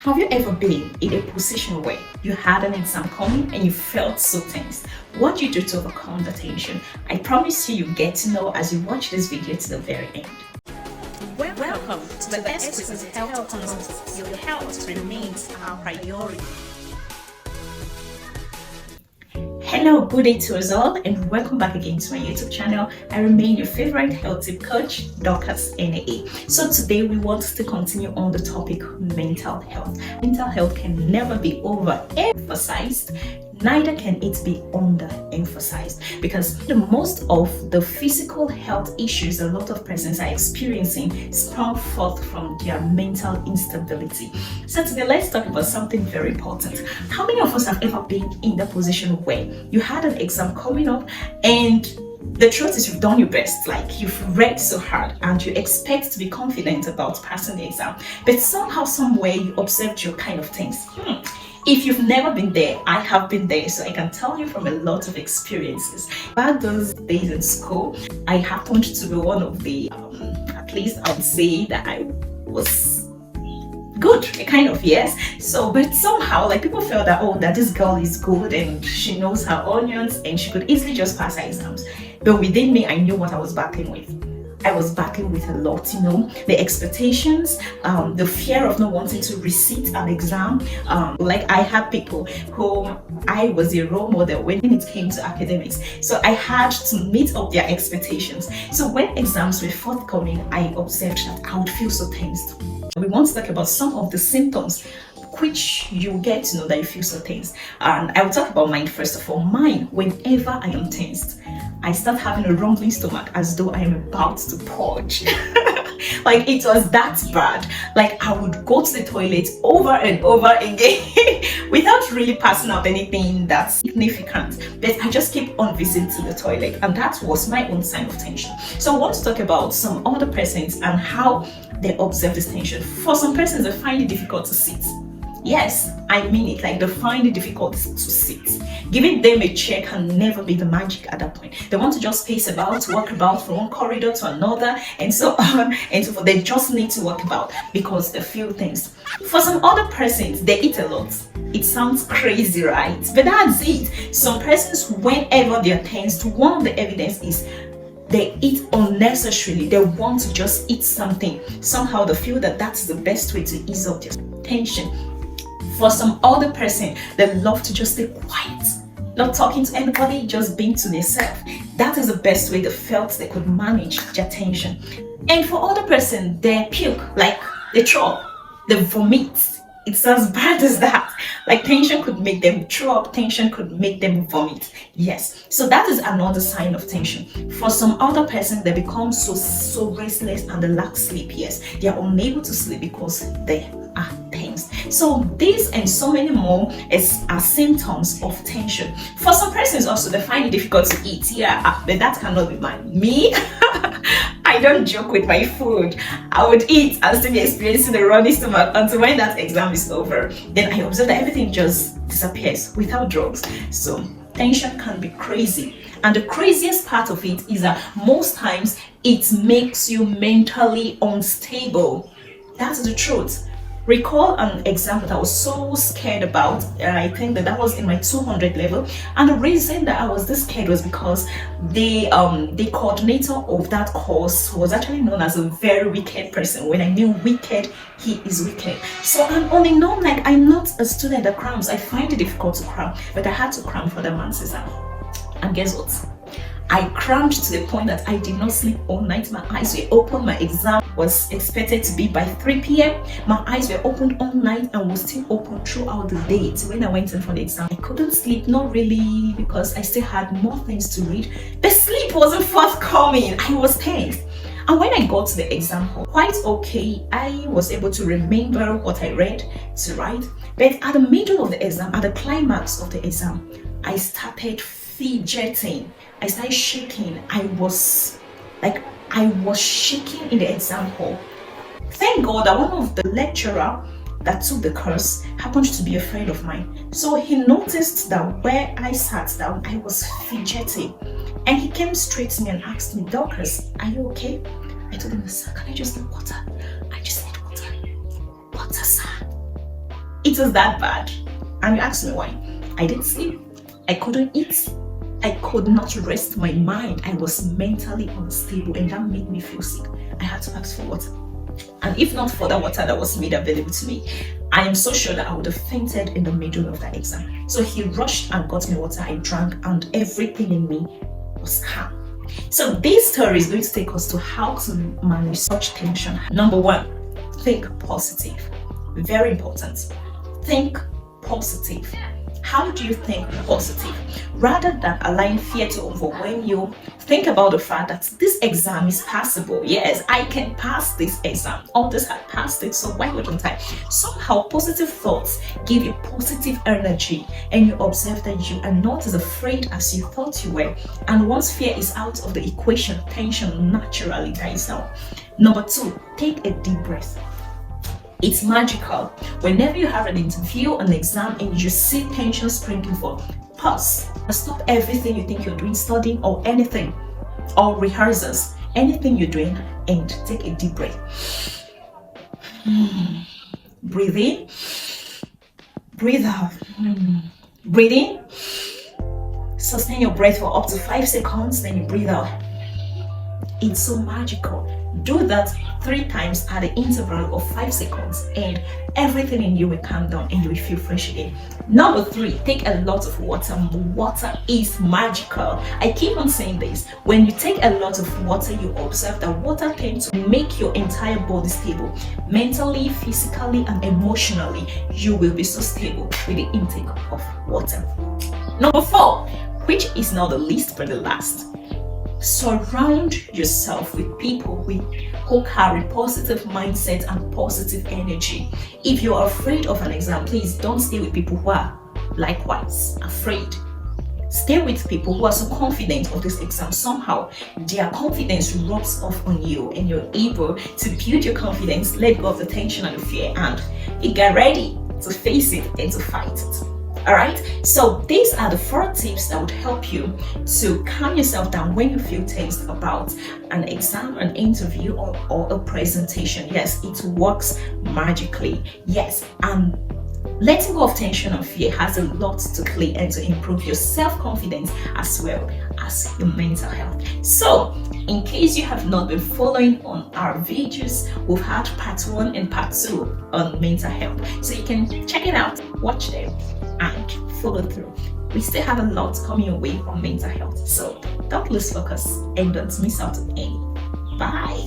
Have you ever been in a position where you had an exam coming and you felt so tense? What do you do to overcome the tension? I promise you get to know as you watch this video to the very end. Welcome to the Exquisite Health Consult. Your health remains our priority. Hello, good day to us all, and welcome back again to my YouTube channel. I remain your favorite health tip coach, Dorcas NAA. So today we want to continue on the topic mental health. Mental health can never be overemphasized, neither can it be underemphasized, because the most of the physical health issues a lot of persons are experiencing sprung forth from their mental instability. So today let's talk about something very important. How many of us have ever been in the position where you had an exam coming up and the truth is you've done your best, like you've read so hard and you expect to be confident about passing the exam, but somehow, somewhere you observed your kind of things. If you've never been there, I have been there, so I can tell you from a lot of experiences. Back those days in school, I happened to be one of the, at least I would say that I was good, kind of, yes. So, but somehow, like, people felt that, oh, that this girl is good and she knows her onions and she could easily just pass her exams. But within me, I knew what I was battling with. I was battling with a lot, the expectations, the fear of not wanting to resit an exam. Like, I had people whom I was a role model when it came to academics. So I had to meet up their expectations. So when exams were forthcoming, I observed that I would feel so tensed. We want to talk about some of the symptoms which you get to know that you feel so tense. And I will talk about mine first of all. Mine, whenever I am tensed, I start having a rumbling stomach as though I am about to purge. Like, it was that bad. Like, I would go to the toilet over and over again without really passing out anything that's significant. But I just keep on visiting the toilet, and that was my own sign of tension. So I want to talk about some other persons and how they observe this tension. For some persons, they find it difficult to sit. Yes, I mean it, like they find it difficult to sit. Giving them a chair can never be the magic at that point. They want to just pace about, walk about from one corridor to another, and so on and so forth. They just need to walk about because they feel things. For some other persons, they eat a lot. It sounds crazy, right? But that's it. Some persons, whenever they're tensed, one of the evidence is they eat unnecessarily. They want to just eat something. Somehow they feel that that's the best way to ease up their tension. For some other person, they love to just stay quiet, not talking to anybody, just being to themselves. That is the best way they felt they could manage their tension. And for other person, they puke, like they throw up, they vomit. It's as bad as that. Like, tension could make them throw up, tension could make them vomit. Yes, so that is another sign of tension. For some other person, they become so restless and they lack sleep. Yes, they are unable to sleep because they are tense. So these and so many more are symptoms of tension. For some persons also, they find it difficult to eat. Yeah, but that cannot be me. I don't joke with my food. I would eat and still be experiencing a running stomach until when that exam is over. Then I observe that everything just disappears without drugs. So tension can be crazy. And the craziest part of it is that most times it makes you mentally unstable. That's the truth. Recall an exam that I was so scared about. I think that was in my 200 level, and the reason that I was this scared was because the coordinator of that course was actually known as a very wicked person. When I mean wicked, he is wicked. So I'm only known, like, I'm not a student that crams. I find it difficult to cram, but I had to cram for the man's exam. And guess what? I crammed to the point that I did not sleep all night. My eyes were open. My exam was expected to be by 3 p.m. My eyes were open all night and was still open throughout the day. So when I went in for the exam, I couldn't sleep, not really, because I still had more things to read. The sleep wasn't forthcoming. I was tense. And when I got to the exam hall, quite okay, I was able to remember what I read to write. But at the middle of the exam, at the climax of the exam, I started fidgeting. I started shaking. I was shaking in the exam hall. Thank God that one of the lecturer that took the course happened to be a friend of mine. So he noticed that where I sat down, I was fidgeting. And he came straight to me and asked me, "Dorcas, are you okay?" I told him, "Sir, can I just need water? I just need water." "Water, sir?" It was that bad. And you ask me why? I didn't sleep. I couldn't eat. I could not rest my mind. I was mentally unstable, and that made me feel sick. I had to ask for water. And if not for the water that was made available to me, I am so sure that I would have fainted in the middle of that exam. So he rushed and got me water. I drank, and everything in me was calm. So this story is going to take us to how to manage such tension. Number one, think positive. Very important. Think positive. How do you think positive? Rather than allowing fear to overwhelm you, think about the fact that this exam is passable. Yes, I can pass this exam. Others have passed it, so why wouldn't I? Somehow, positive thoughts give you positive energy, and you observe that you are not as afraid as you thought you were. And once fear is out of the equation, tension naturally dies down. Number two, take a deep breath. It's magical. Whenever you have an interview, an exam, and you see tension sprinkling forth, pause. Stop everything you think you're doing, studying or anything, or rehearsals, anything you're doing, and take a deep breath. Breathe in, breathe out. Breathe in, sustain your breath for up to 5 seconds, then you breathe out. It's so magical. Do that 3 times at the interval of 5 seconds, and everything in you will calm down and you will feel fresh again. Number 3, take a lot of water. Water is magical. I keep on saying this. When you take a lot of water, you observe that water tends to make your entire body stable. Mentally, physically, and emotionally, you will be so stable with the intake of water. Number 4, which is not the least but the last. Surround yourself with people who carry positive mindset and positive energy. If you're afraid of an exam, please don't stay with people who are likewise afraid. Stay with people who are so confident of this exam. Somehow, their confidence rubs off on you, and you're able to build your confidence, let go of the tension and the fear, and you get ready to face it and to fight it. Alright, so these are the 4 tips that would help you to calm yourself down when you feel tensed about an exam, an interview, or a presentation. Yes, it works magically. Yes, and letting go of tension and fear has a lot to play and to improve your self-confidence as well as your mental health. So, in case you have not been following on our videos, we've had part 1 and part 2 on mental health. So you can check it out, watch them, and follow through. We still have a lot coming your way on mental health. So don't lose focus and don't miss out on any. Bye.